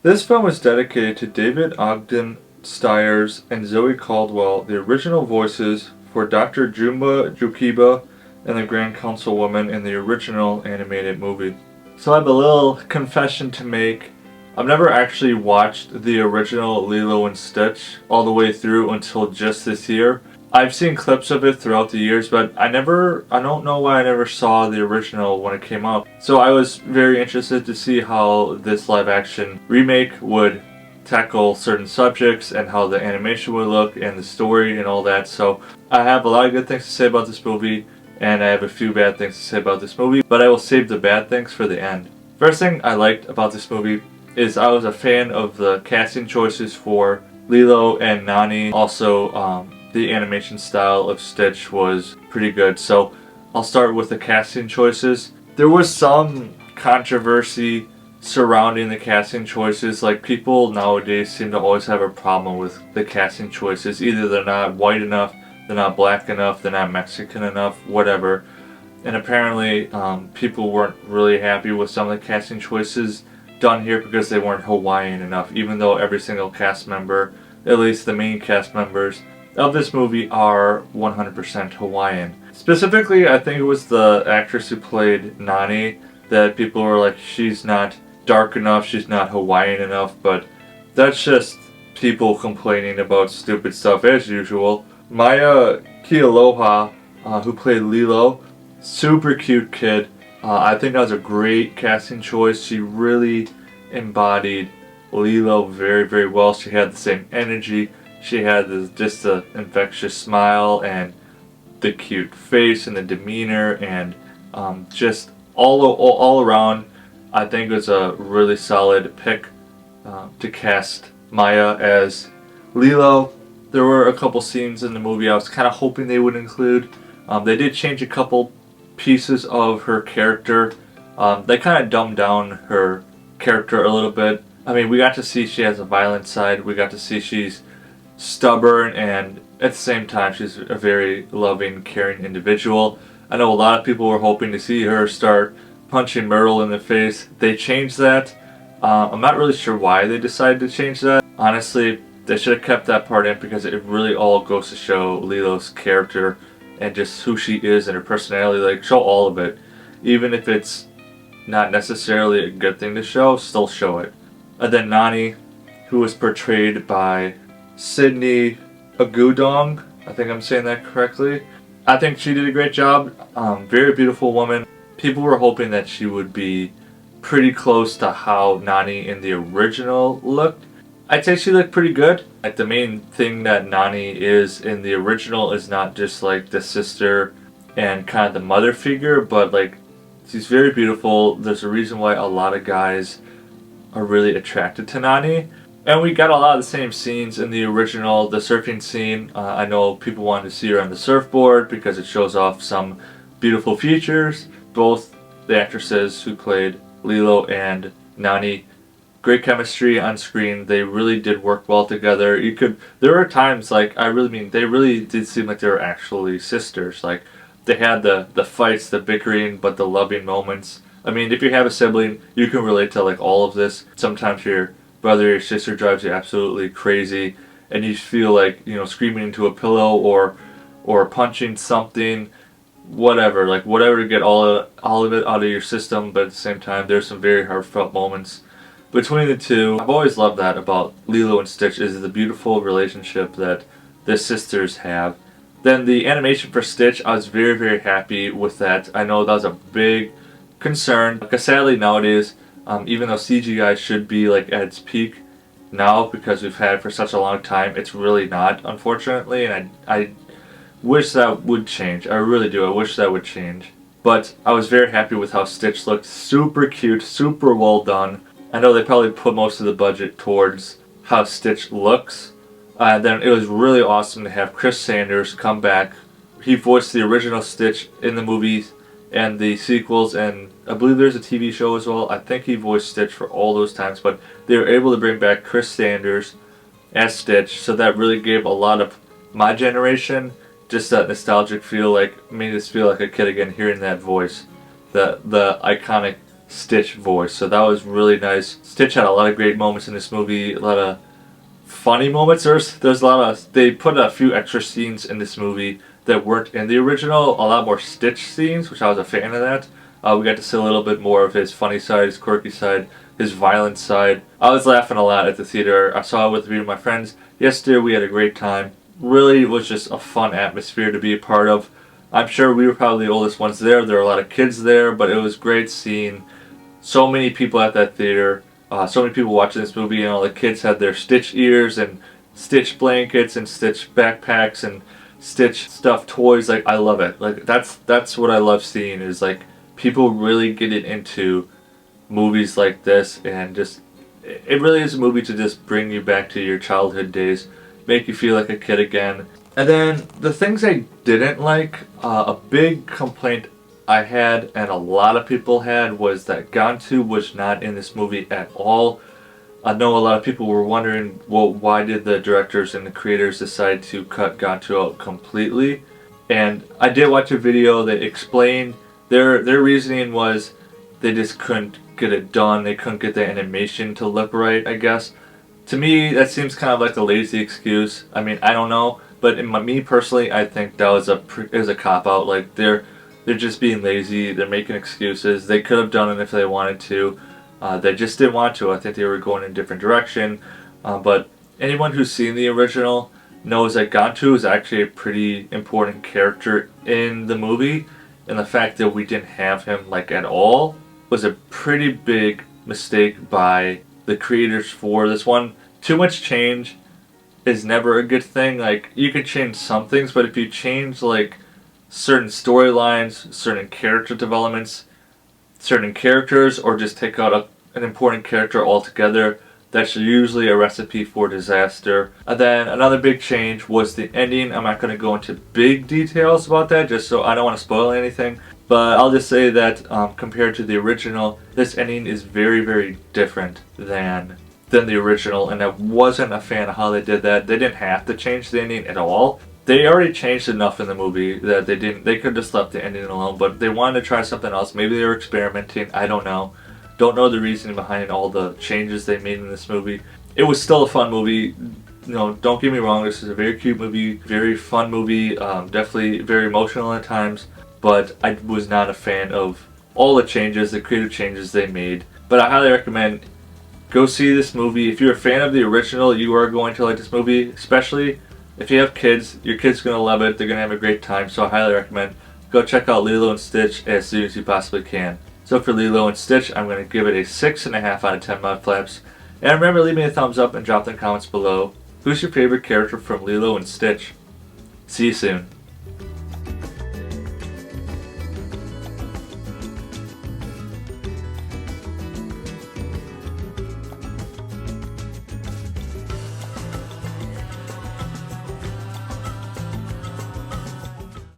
This film is dedicated to David Ogden Stiers and Zoe Caldwell, the original voices for Dr. Jumba Jukiba and the Grand Councilwoman in the original animated movie. So I have a little confession to make. I've never actually watched the original Lilo and Stitch all the way through until just this year. I've seen clips of it throughout the years, but I don't know why I never saw the original when it came out. So I was very interested to see how this live action remake would tackle certain subjects and how the animation would look and the story and all that. So I have a lot of good things to say about this movie, and I have a few bad things to say about this movie, but I will save the bad things for the end. First thing I liked about this movie is I was a fan of the casting choices for Lilo and Nani. Also, the animation style of Stitch was pretty good. So I'll start with the casting choices. There was some controversy surrounding the casting choices. Like, people nowadays seem to always have a problem with the casting choices. Either they're not white enough, they're not black enough, they're not Mexican enough, whatever. And apparently people weren't really happy with some of the casting choices done here because they weren't Hawaiian enough, even though every single cast member, at least the main cast members of this movie, are 100% Hawaiian. Specifically, I think it was the actress who played Nani that people were like, she's not dark enough, she's not Hawaiian enough, but that's just people complaining about stupid stuff as usual. Maia Kealoha, who played Lilo, super cute kid. I think that was a great casting choice. She really embodied Lilo very, very well. She had the same energy. She had just the infectious smile and the cute face and the demeanor, and just all around, I think it was a really solid pick to cast Maia as Lilo. There were a couple scenes in the movie I was kind of hoping they would include. They did change a couple pieces of her character. They kind of dumbed down her character a little bit. I mean, we got to see she has a violent side. We got to see she's stubborn, and at the same time she's a very loving, caring individual. I know a lot of people were hoping to see her start punching Myrtle in the face. They changed that. I'm not really sure why they decided to change that. Honestly, they should have kept that part in because it really all goes to show Lilo's character and just who she is and her personality. Like, show all of it. Even if it's not necessarily a good thing to show, still show it. And then Nani, who was portrayed by Sydney Agudong, I think I'm saying that correctly. I think she did a great job. Very beautiful woman. People were hoping that she would be pretty close to how Nani in the original looked. I'd say she looked pretty good. Like, the main thing that Nani is in the original is not just like the sister and kind of the mother figure, but like, she's very beautiful. There's a reason why a lot of guys are really attracted to Nani. And we got a lot of the same scenes in the original. The surfing scene, I know people wanted to see her on the surfboard because it shows off some beautiful features. Both the actresses who played Lilo and Nani, great chemistry on screen. They really did work well together. There were times, like, they really did seem like they were actually sisters. Like, they had the fights, the bickering, but the loving moments. I mean, if you have a sibling, you can relate to like all of this. Sometimes your brother or sister drives you absolutely crazy, and you feel like, you know, screaming into a pillow or punching something, whatever to get all of it out of your system. But at the same time, there's some very heartfelt moments between the two. I've always loved that about Lilo and Stitch, is the beautiful relationship that the sisters have. Then the animation for Stitch, I was very, very happy with that. I know that was a big concern, because sadly nowadays, even though CGI should be like at its peak now because we've had it for such a long time, it's really not, unfortunately, and I wish that would change. I really do. I wish that would change. But I was very happy with how Stitch looked. Super cute, super well done. I know they probably put most of the budget towards how Stitch looks. Then it was really awesome to have Chris Sanders come back. He voiced the original Stitch in the movies and the sequels, and I believe there's a TV show as well. I think he voiced Stitch for all those times, but they were able to bring back Chris Sanders as Stitch, so that really gave a lot of my generation just that nostalgic feel, like made us feel like a kid again hearing that voice, the iconic Stitch voice. So that was really nice. Stitch had a lot of great moments in this movie, a lot of funny moments. There's a lot of, they put a few extra scenes in this movie that weren't in the original, a lot more Stitch scenes, which I was a fan of that. We got to see a little bit more of his funny side, his quirky side, his violent side. I was laughing a lot at the theater. I saw it with a few of my friends yesterday. We had a great time. Really was just a fun atmosphere to be a part of. I'm sure we were probably the oldest ones there. There were a lot of kids there, but it was great seeing so many people at that theater. So many people watching this movie, and all the kids had their Stitch ears and Stitch blankets and Stitch backpacks and Stitch stuffed toys. Like, I love it. Like, that's what I love seeing, is like people really getting into movies like this, and just, it really is a movie to just bring you back to your childhood days, make you feel like a kid again. And then the things I didn't like, a big complaint I had, and a lot of people had, was that Gantu was not in this movie at all. I know a lot of people were wondering, well, why did the directors and the creators decide to cut Gantu out completely? And I did watch a video that explained their reasoning was they just couldn't get it done. They couldn't get the animation to look right, I guess. To me, that seems kind of like a lazy excuse. I mean, I don't know, but me personally, I think that was a cop out. Like, they're just being lazy. They're making excuses. They could have done it if they wanted to. They just didn't want to. I think they were going in a different direction. But anyone who's seen the original knows that Gantu is actually a pretty important character in the movie. And the fact that we didn't have him, like, at all was a pretty big mistake by the creators for this one. Too much change is never a good thing. Like, you could change some things, but if you change, like, certain storylines, certain character developments, certain characters, or just take out an important character altogether, that's usually a recipe for disaster. And then another big change was the ending. I'm not going to go into big details about that, just so I don't want to spoil anything. But I'll just say that compared to the original, this ending is very, very different than the original. And I wasn't a fan of how they did that. They didn't have to change the ending at all. They already changed enough in the movie that they could have just left the ending alone. But they wanted to try something else. Maybe they were experimenting. I don't know. Don't know the reasoning behind all the changes they made in this movie. It was still a fun movie. You know, don't get me wrong. This is a very cute movie, very fun movie. Definitely very emotional at times. But I was not a fan of all the changes, the creative changes they made. But I highly recommend go see this movie. If you're a fan of the original, you are going to like this movie. Especially if you have kids, your kids are going to love it. They're going to have a great time. So I highly recommend go check out Lilo and Stitch as soon as you possibly can. So for Lilo and Stitch, I'm going to give it a 6.5 out of 10 Mudflaps. And remember, leave me a thumbs up and drop in the comments below. Who's your favorite character from Lilo and Stitch? See you soon.